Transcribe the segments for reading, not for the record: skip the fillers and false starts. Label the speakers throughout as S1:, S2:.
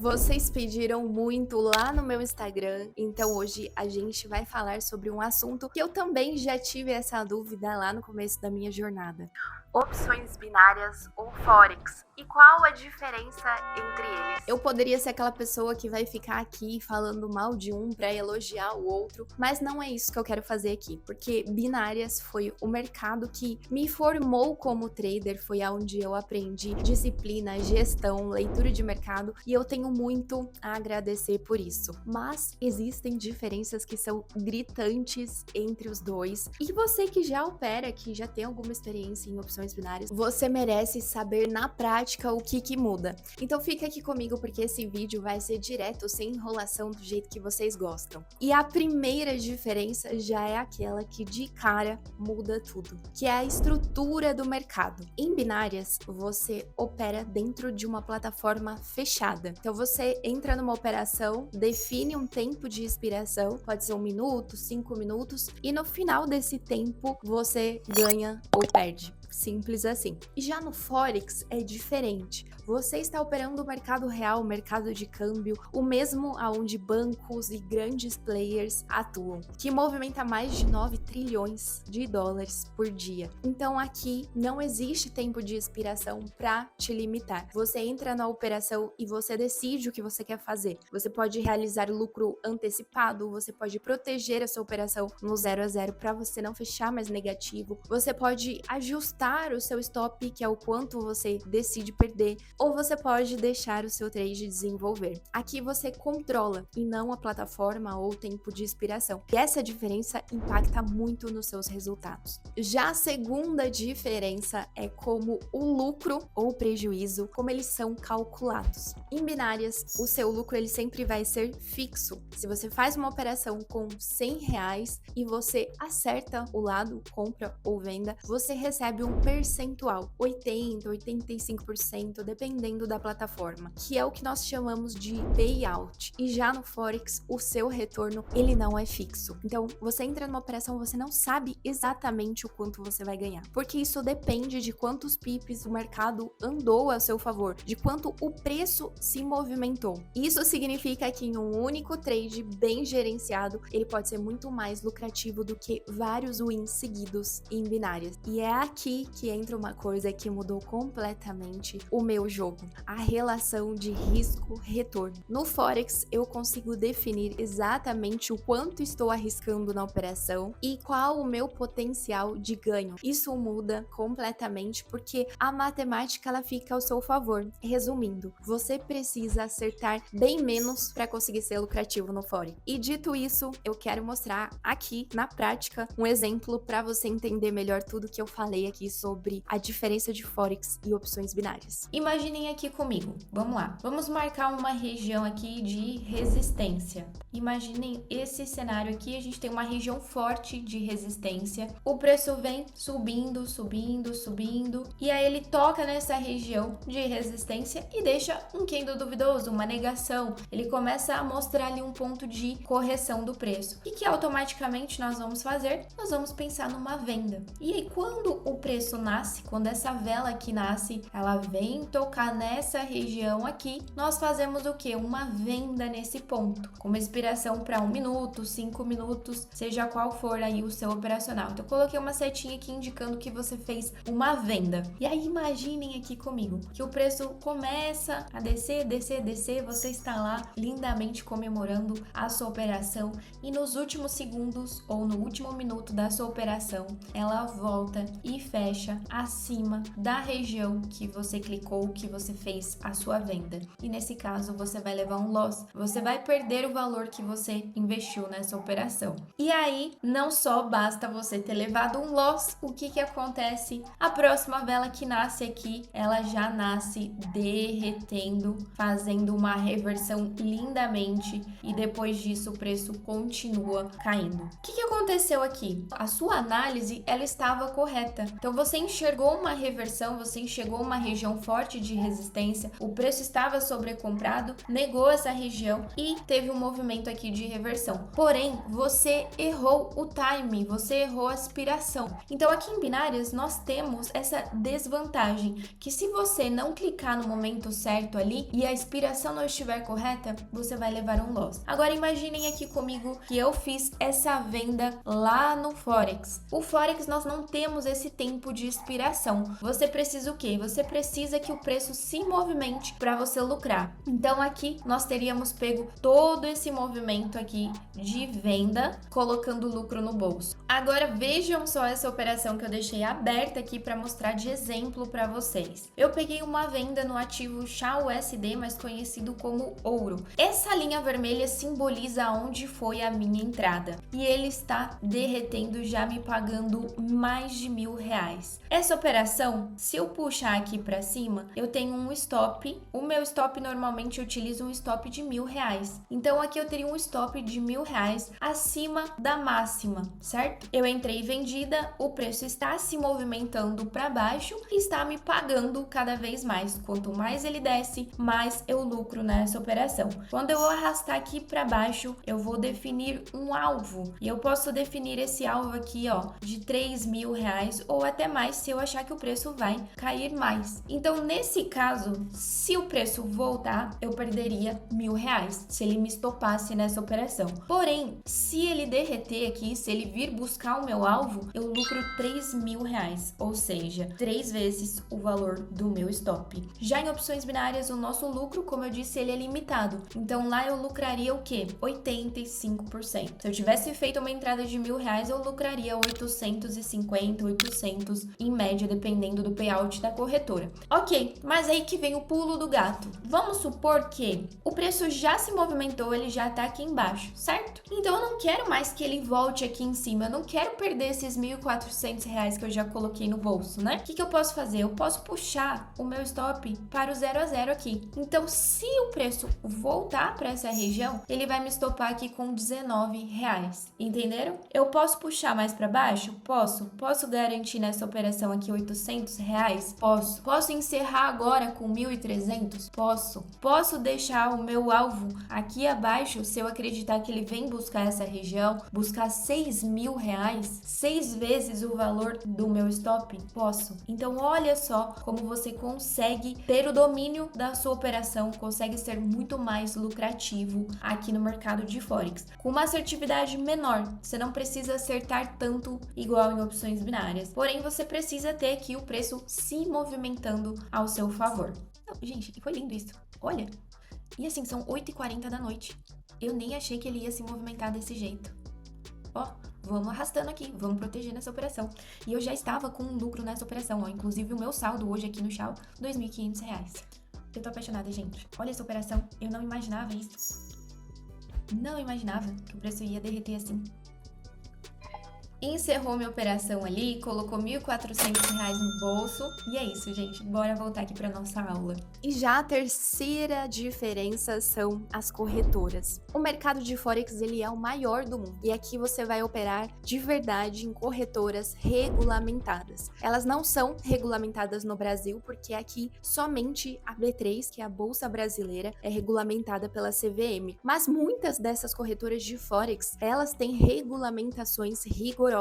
S1: Vocês pediram muito lá no meu Instagram, então hoje a gente vai falar sobre um assunto que eu também já tive essa dúvida lá no começo da minha jornada. Opções binárias ou Forex? E qual a diferença entre eles? Eu poderia ser aquela pessoa que vai ficar aqui falando mal de um para elogiar o outro, mas não é isso que eu quero fazer aqui, porque binárias foi o mercado que me formou como trader, foi aonde eu aprendi disciplina, gestão, leitura de mercado e eu tenho muito a agradecer por isso. Mas existem diferenças que são gritantes entre os dois. E você que já opera, que já tem alguma experiência em opções binárias, você merece saber na prática o que muda. Então fica aqui comigo porque esse vídeo vai ser direto, sem enrolação, do jeito que vocês gostam. E a primeira diferença já é aquela que de cara muda tudo, que é a estrutura do mercado. Em binárias, você opera dentro de uma plataforma fechada. Então você entra numa operação, define um tempo de expiração, pode ser 1 minuto, 5 minutos, e no final desse tempo você ganha ou perde. Simples assim. E já no Forex é diferente. Você está operando o mercado real, o mercado de câmbio, o mesmo aonde bancos e grandes players atuam, que movimenta mais de 9 trilhões de dólares por dia. Então aqui não existe tempo de expiração para te limitar. Você entra na operação e você decide o que você quer fazer. Você pode realizar lucro antecipado, você pode proteger a sua operação no 0 a 0 para você não fechar mais negativo. Você pode ajustar o seu stop, que é o quanto você decide perder, ou você pode deixar o seu trade desenvolver. Aqui você controla e não a plataforma ou o tempo de expiração. E essa diferença impacta muito nos seus resultados. Já a segunda diferença é como o lucro ou prejuízo, como eles são calculados. Em binárias, o seu lucro ele sempre vai ser fixo. Se você faz uma operação com R$ 100 e você acerta o lado, compra ou venda, você recebe um percentual, 80, 85%, dependendo da plataforma, que é o que nós chamamos de payout. E já no Forex, o seu retorno, ele não é fixo. Então, você entra numa operação, você não sabe exatamente o quanto você vai ganhar, porque isso depende de quantos pips o mercado andou a seu favor, de quanto o preço se movimentou. Isso significa que em um único trade bem gerenciado, ele pode ser muito mais lucrativo do que vários wins seguidos em binárias. E é aqui que entra uma coisa que mudou completamente o meu jogo, a relação de risco-retorno. No Forex, eu consigo definir exatamente o quanto estou arriscando na operação e qual o meu potencial de ganho. Isso muda completamente porque a matemática ela fica ao seu favor. Resumindo, você precisa acertar bem menos para conseguir ser lucrativo no Forex. E dito isso, eu quero mostrar aqui na prática um exemplo para você entender melhor tudo que eu falei aqui sobre a diferença de Forex e opções binárias.
S2: Imaginem aqui comigo, vamos lá. Vamos marcar uma região aqui de resistência. Imaginem esse cenário aqui, a gente tem uma região forte de resistência. O preço vem subindo, subindo, subindo, e aí ele toca nessa região de resistência e deixa um candle duvidoso, uma negação. Ele começa a mostrar ali um ponto de correção do preço. O que automaticamente nós vamos fazer? Nós vamos pensar numa venda. E aí quando o preço nasce, quando essa vela aqui nasce, ela vem tocar nessa região aqui, nós fazemos o que? Uma venda nesse ponto, com uma expiração para 1 minuto, 5 minutos, seja qual for aí o seu operacional. Então eu coloquei uma setinha aqui indicando que você fez uma venda. E aí imaginem aqui comigo que o preço começa a descer, descer, descer, você está lá lindamente comemorando a sua operação e nos últimos segundos ou no último minuto da sua operação, ela volta e fecha acima da região que você clicou, que você fez a sua venda. E nesse caso, você vai levar um loss. Você vai perder o valor que você investiu nessa operação. E aí, não só basta você ter levado um loss, o que acontece? A próxima vela que nasce aqui, ela já nasce derretendo, fazendo uma reversão lindamente e depois disso o preço continua caindo. O que aconteceu aqui? A sua análise, ela estava correta. Então você enxergou uma reversão, você enxergou uma região forte de resistência, o preço estava sobrecomprado, negou essa região e teve um movimento aqui de reversão. Porém, você errou o time, você errou a aspiração. Então aqui em binárias nós temos essa desvantagem, que se você não clicar no momento certo ali e a aspiração não estiver correta, você vai levar um loss. Agora imaginem aqui comigo que eu fiz essa venda lá no Forex. O Forex nós não temos esse tempo de expiração. Você precisa o quê? Você precisa que o preço se movimente para você lucrar. Então aqui nós teríamos pego todo esse movimento aqui de venda, colocando lucro no bolso. Agora vejam só essa operação que eu deixei aberta aqui para mostrar de exemplo para vocês. Eu peguei uma venda no ativo XAUSD, mais conhecido como ouro. Essa linha vermelha simboliza onde foi a minha entrada e ele está derretendo, já me pagando mais de R$1.000. Essa operação, se eu puxar aqui para cima, eu tenho um stop. O meu stop normalmente eu utilizo um stop de R$1.000. Então aqui eu teria um stop de R$1.000 acima da máxima, certo? Eu entrei vendida, o preço está se movimentando para baixo e está me pagando cada vez mais. Quanto mais ele desce, mais eu lucro nessa operação. Quando eu arrastar aqui para baixo, eu vou definir um alvo e eu posso definir esse alvo aqui, ó, de R$3.000 ou até mais se eu achar que o preço vai cair mais. Então, nesse caso, se o preço voltar, eu perderia R$1.000 se ele me estopasse nessa operação. Porém, se ele derreter aqui, se ele vir buscar o meu alvo, eu lucro R$3.000, ou seja, 3 vezes o valor do meu stop. Já em opções binárias, o nosso lucro, como eu disse, ele é limitado. Então, lá eu lucraria o quê? 85%. Se eu tivesse feito uma entrada de R$1.000, eu lucraria 850, 800 em média, dependendo do payout da corretora. Ok, mas aí que vem o pulo do gato. Vamos supor que o preço já se movimentou, ele já tá aqui embaixo, certo? Então eu não quero mais que ele volte aqui em cima, eu não quero perder esses R$1.400 que eu já coloquei no bolso, né? O que eu posso fazer? Eu posso puxar o meu stop para o 0 a 0 aqui. Então, se o preço voltar para essa região, ele vai me estopar aqui com R$19, entenderam? Eu posso puxar mais para baixo? Posso. Posso garantir nessa operação aqui R$800? Posso. Posso encerrar agora com 1.300? Posso. Posso deixar o meu alvo aqui abaixo se eu acreditar que ele vem buscar essa região, buscar R$6.000, 6 vezes o valor do meu stop? Posso. Então, olha só como você consegue ter o domínio da sua operação, consegue ser muito mais lucrativo aqui no mercado de Forex. Com uma assertividade menor, você não precisa acertar tanto igual em opções binárias. Porém, você precisa ter aqui o preço se movimentando ao seu favor. Não, gente, foi lindo isso. Olha. E assim, são 8h40 da noite. Eu nem achei que ele ia se movimentar desse jeito. Ó, vamos arrastando aqui, vamos protegendo essa operação. E eu já estava com um lucro nessa operação, ó. Inclusive o meu saldo hoje aqui no XAU, R$2.500. Eu tô apaixonada, gente. Olha essa operação, eu não imaginava isso. Não imaginava que o preço ia derreter assim. Encerrou minha operação ali, colocou R$1.400 no bolso. E é isso, gente. Bora voltar aqui para nossa aula.
S1: E já a terceira diferença são as corretoras. O mercado de Forex, ele é o maior do mundo. E aqui você vai operar de verdade em corretoras regulamentadas. Elas não são regulamentadas no Brasil, porque aqui somente a B3, que é a Bolsa Brasileira, é regulamentada pela CVM. Mas muitas dessas corretoras de Forex, elas têm regulamentações rigorosas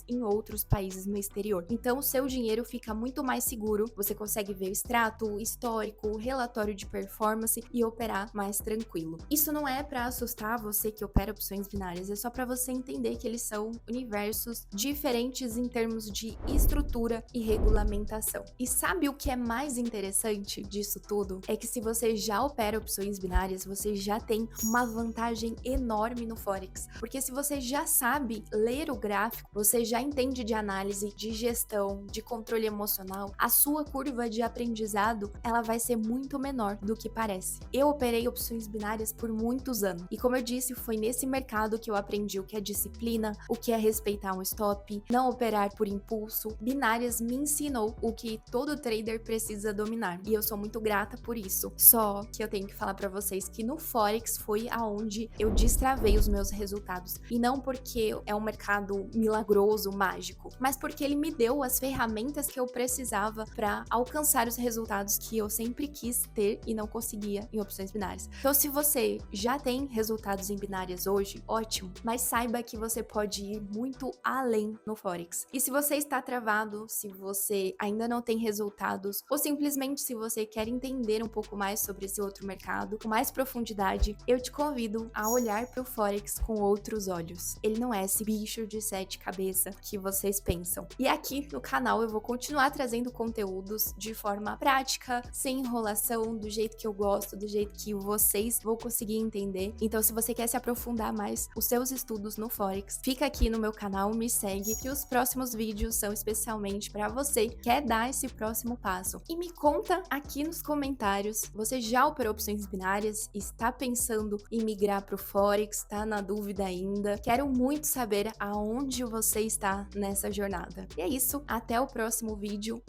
S1: em outros países no exterior. Então, o seu dinheiro fica muito mais seguro, você consegue ver o extrato, o histórico, o relatório de performance e operar mais tranquilo. Isso não é para assustar você que opera opções binárias, é só para você entender que eles são universos diferentes em termos de estrutura e regulamentação. E sabe o que é mais interessante disso tudo? É que se você já opera opções binárias, você já tem uma vantagem enorme no Forex, porque se você já sabe ler o gráfico, você já entende de análise, de gestão, de controle emocional, a sua curva de aprendizado, ela vai ser muito menor do que parece. Eu operei opções binárias por muitos anos e, como eu disse, foi nesse mercado que eu aprendi o que é disciplina, o que é respeitar um stop, não operar por impulso. Binárias me ensinou o que todo trader precisa dominar e eu sou muito grata por isso. Só que eu tenho que falar para vocês que no Forex foi aonde eu destravei os meus resultados e não porque é um mercado milagroso, mágico, mas porque ele me deu as ferramentas que eu precisava para alcançar os resultados que eu sempre quis ter e não conseguia em opções binárias. Então, se você já tem resultados em binárias hoje, ótimo, mas saiba que você pode ir muito além no Forex. E se você está travado, se você ainda não tem resultados, ou simplesmente se você quer entender um pouco mais sobre esse outro mercado, com mais profundidade, eu te convido a olhar para o Forex com outros olhos. Ele não é esse bicho de 7 cabeças que vocês pensam. E aqui no canal eu vou continuar trazendo conteúdos de forma prática, sem enrolação, do jeito que eu gosto, do jeito que vocês vão conseguir entender. Então, se você quer se aprofundar mais os seus estudos no Forex, fica aqui no meu canal, me segue, que os próximos vídeos são especialmente para você que quer dar esse próximo passo. E me conta aqui nos comentários, você já operou opções binárias? Está pensando em migrar para o Forex? Está na dúvida ainda? Quero muito saber aonde você está nessa jornada. E é isso, até o próximo vídeo.